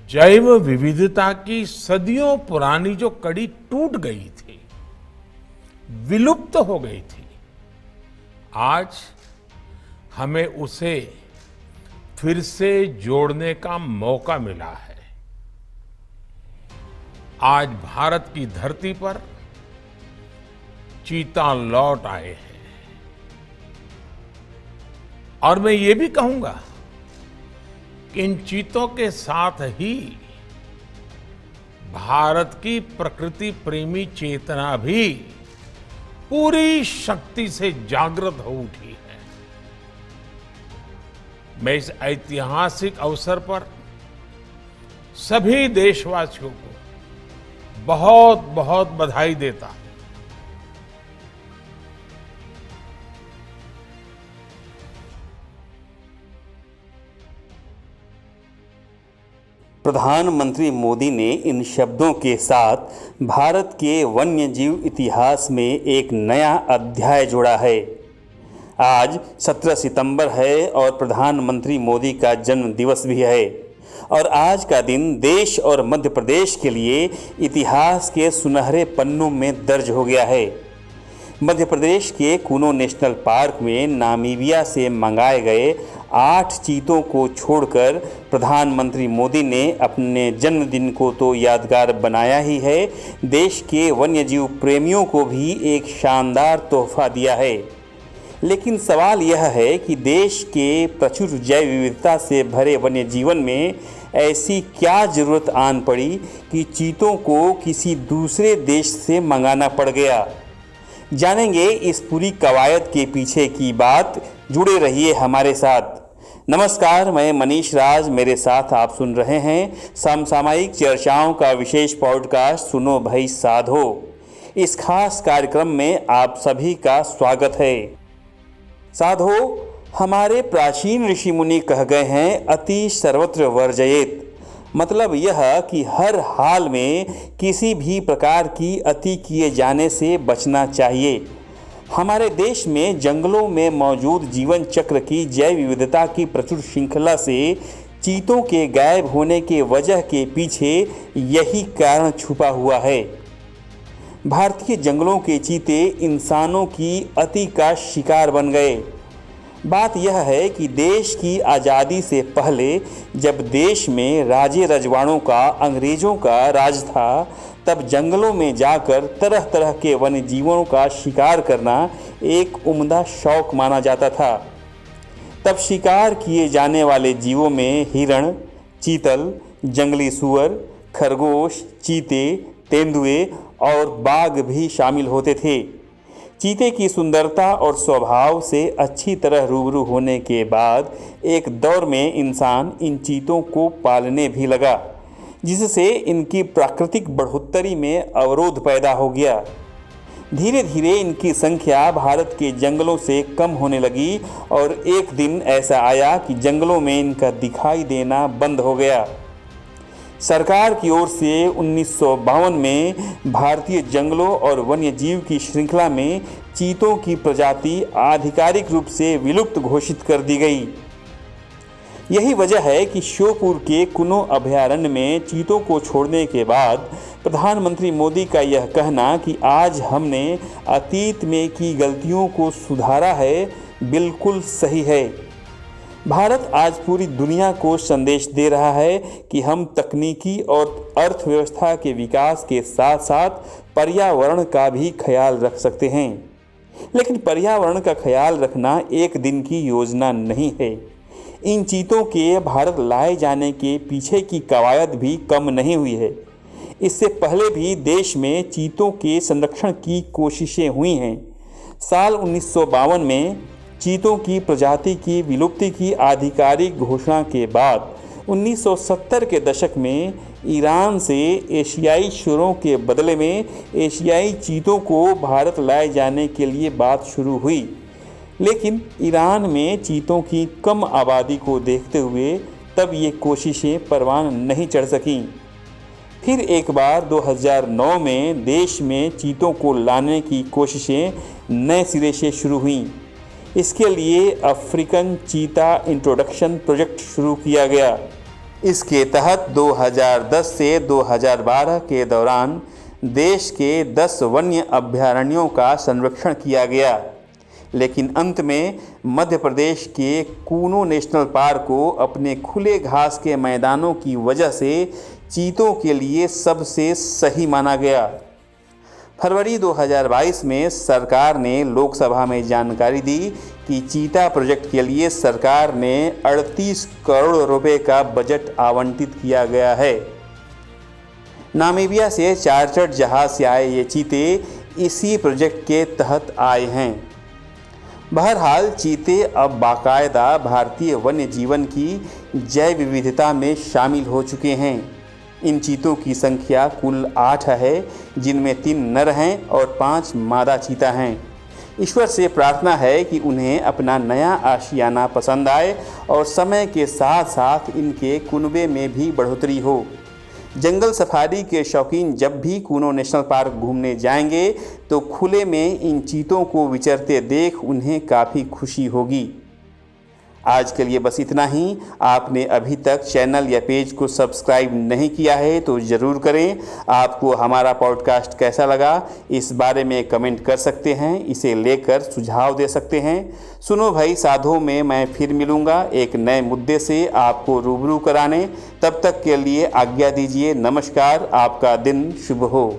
जैव विविधता की सदियों पुरानी जो कड़ी टूट गई थी, विलुप्त हो गई थी, आज हमें उसे फिर से जोड़ने का मौका मिला है। आज भारत की धरती पर चीता लौट आए हैं और मैं ये भी कहूंगा कि इन चीतों के साथ ही भारत की प्रकृति प्रेमी चेतना भी पूरी शक्ति से जागृत हो उठी है। मैं इस ऐतिहासिक अवसर पर सभी देशवासियों को बहुत बहुत बधाई देता हूं। प्रधानमंत्री मोदी ने इन शब्दों के साथ भारत के वन्य जीव इतिहास में एक नया अध्याय जोड़ा है। आज 17 सितंबर है और प्रधानमंत्री मोदी का जन्म दिवस भी है और आज का दिन देश और मध्य प्रदेश के लिए इतिहास के सुनहरे पन्नों में दर्ज हो गया है। मध्य प्रदेश के कूनो नेशनल पार्क में नामीबिया से मंगाए गए 8 चीतों को छोड़कर प्रधानमंत्री मोदी ने अपने जन्मदिन को तो यादगार बनाया ही है, देश के वन्यजीव प्रेमियों को भी एक शानदार तोहफा दिया है। लेकिन सवाल यह है कि देश के प्रचुर जैव विविधता से भरे वन्य जीवन में ऐसी क्या ज़रूरत आन पड़ी कि चीतों को किसी दूसरे देश से मंगाना पड़ गया। जानेंगे इस पूरी कवायद के पीछे की बात। जुड़े रहिए हमारे साथ। नमस्कार, मैं मनीष राज, मेरे साथ आप सुन रहे हैं समसामयिक चर्चाओं का विशेष पॉडकास्ट सुनो भाई साधो। इस खास कार्यक्रम में आप सभी का स्वागत है। साधो, हमारे प्राचीन ऋषि मुनि कह गए हैं अति सर्वत्र वर्जयेत, मतलब यह कि हर हाल में किसी भी प्रकार की अति किए जाने से बचना चाहिए। हमारे देश में जंगलों में मौजूद जीवन चक्र की जैव विविधता की प्रचुर श्रृंखला से चीतों के गायब होने के वजह के पीछे यही कारण छुपा हुआ है। भारतीय जंगलों के चीते इंसानों की अति का शिकार बन गए। बात यह है कि देश की आज़ादी से पहले जब देश में राजे रजवाड़ों का, अंग्रेज़ों का राज था, तब जंगलों में जाकर तरह तरह के वन्य जीवों का शिकार करना एक उम्दा शौक माना जाता था। तब शिकार किए जाने वाले जीवों में हिरण, चीतल, जंगली सुअर, खरगोश, चीते, तेंदुए और बाघ भी शामिल होते थे। चीते की सुंदरता और स्वभाव से अच्छी तरह रूबरू होने के बाद एक दौर में इंसान इन चीतों को पालने भी लगा, जिससे इनकी प्राकृतिक बढ़ोत्तरी में अवरोध पैदा हो गया। धीरे धीरे इनकी संख्या भारत के जंगलों से कम होने लगी और एक दिन ऐसा आया कि जंगलों में इनका दिखाई देना बंद हो गया। सरकार की ओर से 1952 में भारतीय जंगलों और वन्य जीव की श्रृंखला में चीतों की प्रजाति आधिकारिक रूप से विलुप्त घोषित कर दी गई। यही वजह है कि श्योपुर के कुनो अभयारण्य में चीतों को छोड़ने के बाद प्रधानमंत्री मोदी का यह कहना कि आज हमने अतीत में की गलतियों को सुधारा है, बिल्कुल सही है। भारत आज पूरी दुनिया को संदेश दे रहा है कि हम तकनीकी और अर्थव्यवस्था के विकास के साथ साथ पर्यावरण का भी ख्याल रख सकते हैं। लेकिन पर्यावरण का ख्याल रखना एक दिन की योजना नहीं है। इन चीतों के भारत लाए जाने के पीछे की कवायद भी कम नहीं हुई है। इससे पहले भी देश में चीतों के संरक्षण की कोशिशें हुई हैं। साल 1952 में चीतों की प्रजाति की विलुप्ति की आधिकारिक घोषणा के बाद 1970 के दशक में ईरान से एशियाई शुरों के बदले में एशियाई चीतों को भारत लाए जाने के लिए बात शुरू हुई। लेकिन ईरान में चीतों की कम आबादी को देखते हुए तब ये कोशिशें परवान नहीं चढ़ सकीं। फिर एक बार 2009 में देश में चीतों को लाने की कोशिशें नए सिरे से शुरू हुईं। इसके लिए अफ्रीकन चीता इंट्रोडक्शन प्रोजेक्ट शुरू किया गया। इसके तहत 2010 से 2012 के दौरान देश के 10 वन्य अभयारण्यों का संरक्षण किया गया, लेकिन अंत में मध्य प्रदेश के कूनो नेशनल पार्क को अपने खुले घास के मैदानों की वजह से चीतों के लिए सबसे सही माना गया। फरवरी 2022 में सरकार ने लोकसभा में जानकारी दी कि चीता प्रोजेक्ट के लिए सरकार ने 38 करोड़ रुपए का बजट आवंटित किया गया है। नामीबिया से चार्टर्ड जहाज से आए ये चीते इसी प्रोजेक्ट के तहत आए हैं। बहरहाल चीते अब बाकायदा भारतीय वन्य जीवन की जैव विविधता में शामिल हो चुके हैं। इन चीतों की संख्या कुल 8 है, जिनमें 3 नर हैं और 5 मादा चीता हैं। ईश्वर से प्रार्थना है कि उन्हें अपना नया आशियाना पसंद आए और समय के साथ साथ इनके कुनबे में भी बढ़ोतरी हो। जंगल सफारी के शौकीन जब भी कूनो नेशनल पार्क घूमने जाएंगे तो खुले में इन चीतों को विचरते देख उन्हें काफ़ी खुशी होगी। आज के लिए बस इतना ही। आपने अभी तक चैनल या पेज को सब्सक्राइब नहीं किया है तो ज़रूर करें। आपको हमारा पॉडकास्ट कैसा लगा इस बारे में कमेंट कर सकते हैं, इसे लेकर सुझाव दे सकते हैं। सुनो भाई साधो में मैं फिर मिलूँगा एक नए मुद्दे से आपको रूबरू कराने। तब तक के लिए आज्ञा दीजिए। नमस्कार। आपका दिन शुभ हो।